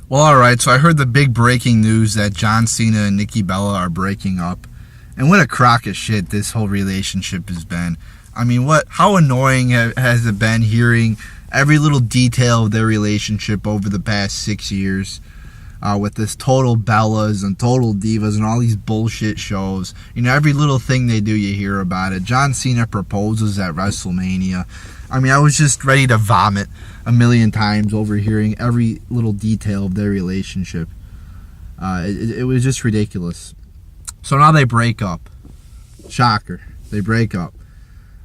Well, alright, so I heard the big breaking news that John Cena and Nikki Bella are breaking up. And what a crock of shit this whole relationship has been. I mean, how annoying has it been hearing every little detail of their relationship over the past 6 years, with this total Bellas and total divas and all these bullshit shows. You know, every little thing they do, you hear about it. John Cena proposes at WrestleMania. I mean, I was just ready to vomit a million times over hearing every little detail of their relationship. It was just ridiculous. So now they break up. Shocker. They break up.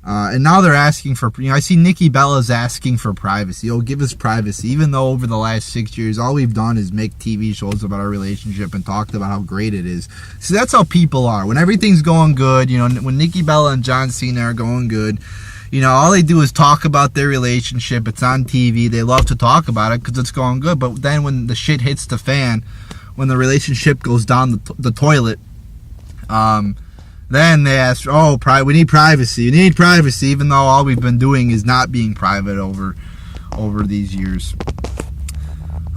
And now they're asking for, I see Nikki Bella's asking for privacy. Oh, give us privacy. Even though over the last 6 years, all we've done is make TV shows about our relationship and talked about how great it is. So that's how people are. When everything's going good, when Nikki Bella and John Cena are going good, all they do is talk about their relationship. It's on TV. They love to talk about it because it's going good. But then when the shit hits the fan, when the relationship goes down the toilet, then they ask, we need privacy. We need privacy, even though all we've been doing is not being private over these years.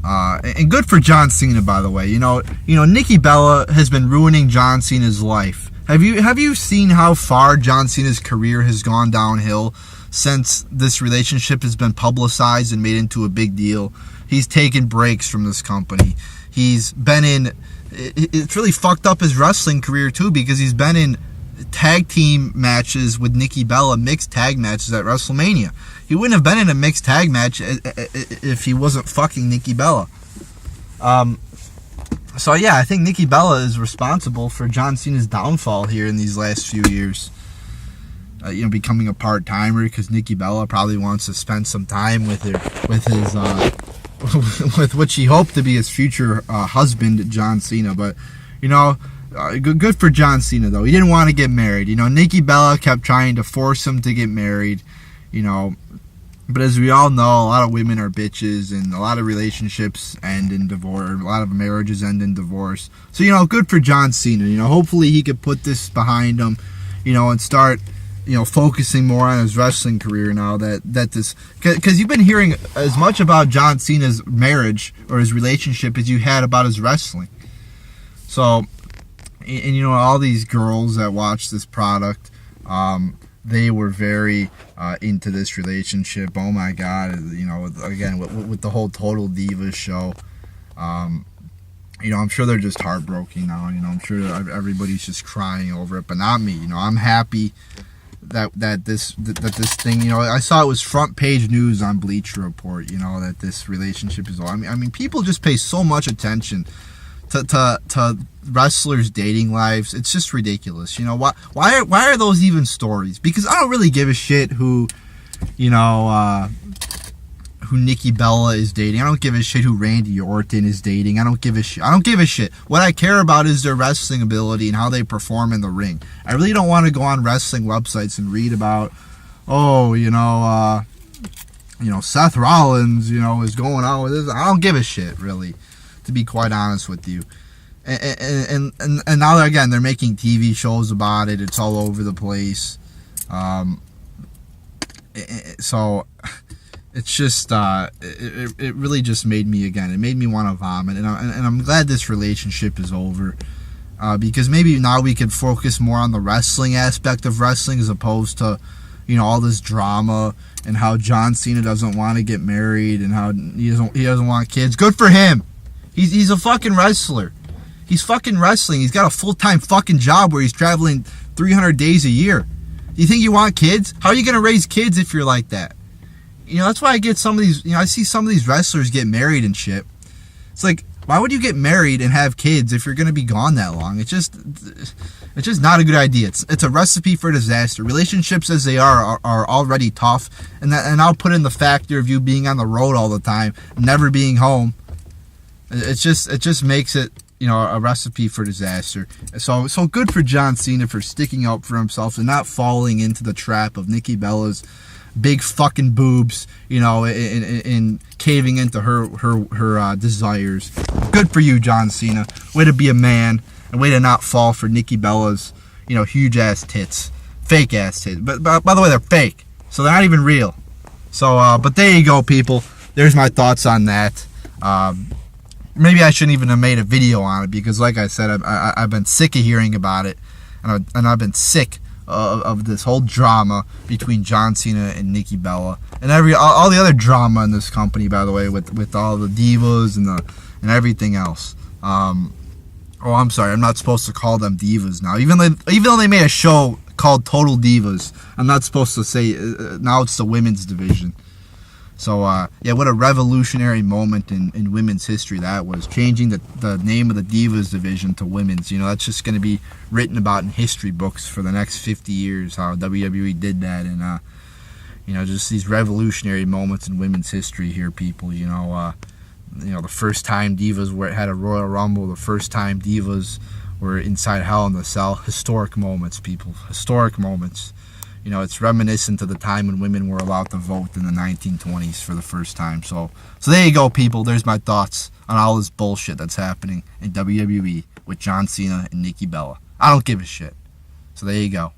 And good for John Cena, by the way. Nikki Bella has been ruining John Cena's life. Have you seen how far John Cena's career has gone downhill since this relationship has been publicized and made into a big deal? He's taken breaks from this company. He's been in... It's really fucked up his wrestling career too, because he's been in tag team matches with Nikki Bella, mixed tag matches at WrestleMania. He wouldn't have been in a mixed tag match if he wasn't fucking Nikki Bella. So yeah, I think Nikki Bella is responsible for John Cena's downfall here in these last few years. Becoming a part-timer because Nikki Bella probably wants to spend some time with what she hoped to be his future husband, John Cena. But, good for John Cena, though. He didn't want to get married. Nikki Bella kept trying to force him to get married, But as we all know, a lot of women are bitches, and a lot of relationships end in divorce. A lot of marriages end in divorce. So, good for John Cena. Hopefully he could put this behind him, and start... focusing more on his wrestling career now that this... Because you've been hearing as much about John Cena's marriage or his relationship as you had about his wrestling. So, and all these girls that watch this product, they were very into this relationship. Oh my God, again, with the whole Total Divas show. I'm sure they're just heartbroken now. I'm sure everybody's just crying over it, but not me. I'm happy that this thing, I saw it was front page news on Bleacher Report, that this relationship is all. I mean, people just pay so much attention to wrestlers' dating lives. It's just ridiculous. Why are those even stories? Because I don't really give a shit who Nikki Bella is dating. I don't give a shit who Randy Orton is dating. I don't give a shit. What I care about is their wrestling ability and how they perform in the ring. I really don't want to go on wrestling websites and read about, Seth Rollins, is going on with this. I don't give a shit, really, to be quite honest with you. And now, again, they're making TV shows about it. It's all over the place. So... It's just, it really just made me, again, it made me want to vomit. And I'm glad this relationship is over. Because maybe now we could focus more on the wrestling aspect of wrestling as opposed to, all this drama and how John Cena doesn't want to get married and how he doesn't want kids. Good for him. He's a fucking wrestler. He's fucking wrestling. He's got a full-time fucking job where he's traveling 300 days a year. Do you think you want kids? How are you going to raise kids if you're like that? That's why I get some of these, I see some of these wrestlers get married and shit. It's like, why would you get married and have kids if you're going to be gone that long? It's just not a good idea. It's a recipe for disaster. Relationships as they are already tough. And I'll put in the factor of you being on the road all the time, never being home. It just makes it, a recipe for disaster. So good for John Cena for sticking up for himself and not falling into the trap of Nikki Bella's big fucking boobs, in caving into her desires. Good for you, John Cena. Way to be a man, and way to not fall for Nikki Bella's, huge ass tits, fake ass tits. But by the way, they're fake, so they're not even real. So, but there you go, people. There's my thoughts on that. maybe I shouldn't even have made a video on it, because like I said, I've been sick of hearing about it, and I've been sick of this whole drama between John Cena and Nikki Bella, and all the other drama in this company, by the way, with all the divas and everything else. Oh, I'm sorry, I'm not supposed to call them divas now. Even though they made a show called Total Divas, I'm not supposed to say now it's the women's division. So yeah, what a revolutionary moment in women's history that was, changing the name of the Divas division to women's. You know, that's just going to be written about in history books for the next 50 years, how WWE did that. And you know, just these revolutionary moments in women's history here, people. You know, the first time Divas had a Royal Rumble, the first time Divas were inside Hell in the Cell. Historic moments, people. Historic moments. You know, it's reminiscent of the time when women were allowed to vote in the 1920s for the first time. So there you go, people. There's my thoughts on all this bullshit that's happening in WWE with John Cena and Nikki Bella. I don't give a shit. So there you go.